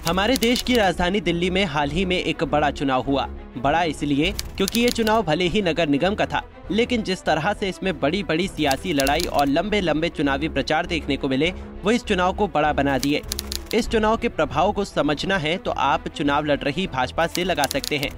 हमारे देश की राजधानी दिल्ली में हाल ही में एक बड़ा चुनाव हुआ। बड़ा इसलिए क्योंकि ये चुनाव भले ही नगर निगम का था, लेकिन जिस तरह से इसमें बड़ी बड़ी सियासी लड़ाई और लंबे लंबे चुनावी प्रचार देखने को मिले, वो इस चुनाव को बड़ा बना दिए। इस चुनाव के प्रभाव को समझना है तो आप चुनाव लड़ रही भाजपा से लगा सकते हैं,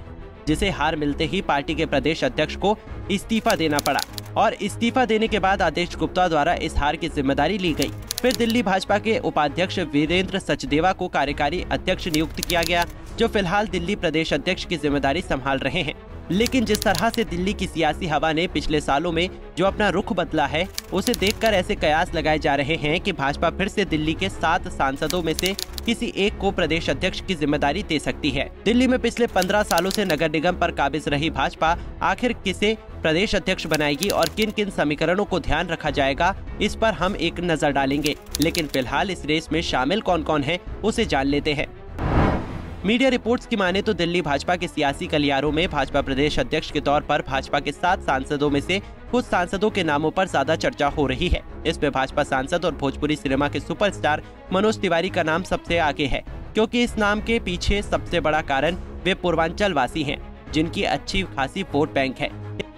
जिसे हार मिलते ही पार्टी के प्रदेश अध्यक्ष को इस्तीफा देना पड़ा और इस्तीफा देने के बाद आदेश गुप्ता द्वारा इस हार की जिम्मेदारी ली गई। फिर दिल्ली भाजपा के उपाध्यक्ष वीरेंद्र सचदेवा को कार्यकारी अध्यक्ष नियुक्त किया गया, जो फिलहाल दिल्ली प्रदेश अध्यक्ष की जिम्मेदारी संभाल रहे हैं। लेकिन जिस तरह से दिल्ली की सियासी हवा ने पिछले सालों में जो अपना रुख बदला है, उसे देखकर ऐसे कयास लगाए जा रहे हैं कि भाजपा फिर से दिल्ली के 7 सांसदों में से किसी एक को प्रदेश अध्यक्ष की जिम्मेदारी दे सकती है। दिल्ली में पिछले 15 सालों से नगर निगम पर काबिज रही भाजपा आखिर किसे प्रदेश अध्यक्ष बनाएगी और किन किन समीकरणों को ध्यान रखा जाएगा, इस पर हम एक नजर डालेंगे। लेकिन फिलहाल इस रेस में शामिल कौन कौन है, उसे जान लेते हैं। मीडिया रिपोर्ट्स की माने तो दिल्ली भाजपा के सियासी गलियारों में भाजपा प्रदेश अध्यक्ष के तौर पर भाजपा के 7 सांसदों में से कुछ सांसदों के नामों पर ज्यादा चर्चा हो रही है। इसमें भाजपा सांसद और भोजपुरी सिनेमा के सुपरस्टार मनोज तिवारी का नाम सबसे आगे है, क्योंकि इस नाम के पीछे सबसे बड़ा कारण वे पूर्वांचल वासी हैं, जिनकी अच्छी खासी वोट बैंक है।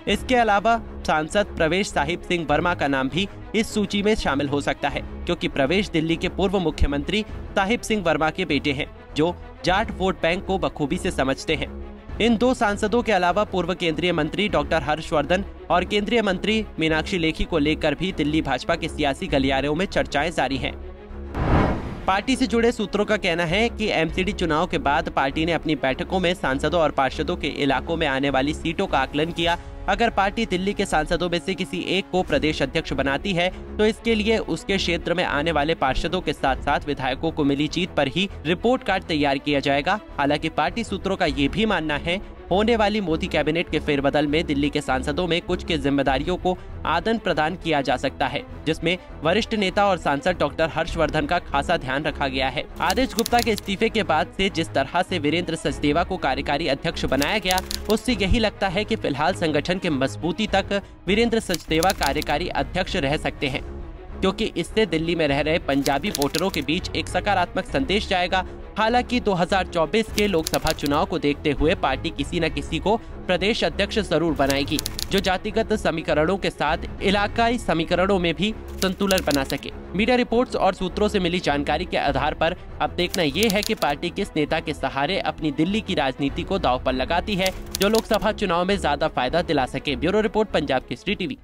इसके अलावा सांसद प्रवेश साहिब सिंह वर्मा का नाम भी इस सूची में शामिल हो सकता है, क्योंकि प्रवेश दिल्ली के पूर्व मुख्यमंत्री साहिब सिंह वर्मा के बेटे हैं, जो जाट वोट बैंक को बखूबी से समझते हैं। इन 2 सांसदों के अलावा पूर्व केंद्रीय मंत्री डॉक्टर हर्षवर्धन और केंद्रीय मंत्री मीनाक्षी लेखी को लेकर भी दिल्ली भाजपा के सियासी गलियारों में चर्चाएं जारी हैं। पार्टी से जुड़े सूत्रों का कहना है कि एमसीडी चुनाव के बाद पार्टी ने अपनी बैठकों में सांसदों और पार्षदों के इलाकों में आने वाली सीटों का आकलन किया। अगर पार्टी दिल्ली के सांसदों में से किसी एक को प्रदेश अध्यक्ष बनाती है, तो इसके लिए उसके क्षेत्र में आने वाले पार्षदों के साथ साथ विधायकों को मिली जीत पर ही रिपोर्ट कार्ड तैयार किया जाएगा। हालांकि पार्टी सूत्रों का ये भी मानना है, होने वाली मोदी कैबिनेट के फेरबदल में दिल्ली के सांसदों में कुछ के जिम्मेदारियों को आदान प्रदान किया जा सकता है, जिसमें वरिष्ठ नेता और सांसद डॉक्टर हर्षवर्धन का खासा ध्यान रखा गया है। आदेश गुप्ता के इस्तीफे के बाद से जिस तरह से वीरेंद्र सचदेवा को कार्यकारी अध्यक्ष बनाया गया, उससे यही लगता है कि फिलहाल संगठन के मजबूती तक वीरेंद्र सचदेवा कार्यकारी अध्यक्ष रह सकते हैं, क्योंकि इससे दिल्ली में रह रहे पंजाबी वोटरों के बीच एक सकारात्मक संदेश जाएगा। हालांकि 2024 के लोकसभा चुनाव को देखते हुए पार्टी किसी न किसी को प्रदेश अध्यक्ष जरूर बनाएगी, जो जातिगत समीकरणों के साथ इलाकाई समीकरणों में भी संतुलन बना सके। मीडिया रिपोर्ट्स और सूत्रों से मिली जानकारी के आधार पर अब देखना ये है कि पार्टी किस नेता के सहारे अपनी दिल्ली की राजनीति को दांव पर लगाती है, जो लोकसभा चुनाव में ज्यादा फायदा दिला सके। Bureau report, Punjab Kesari TV.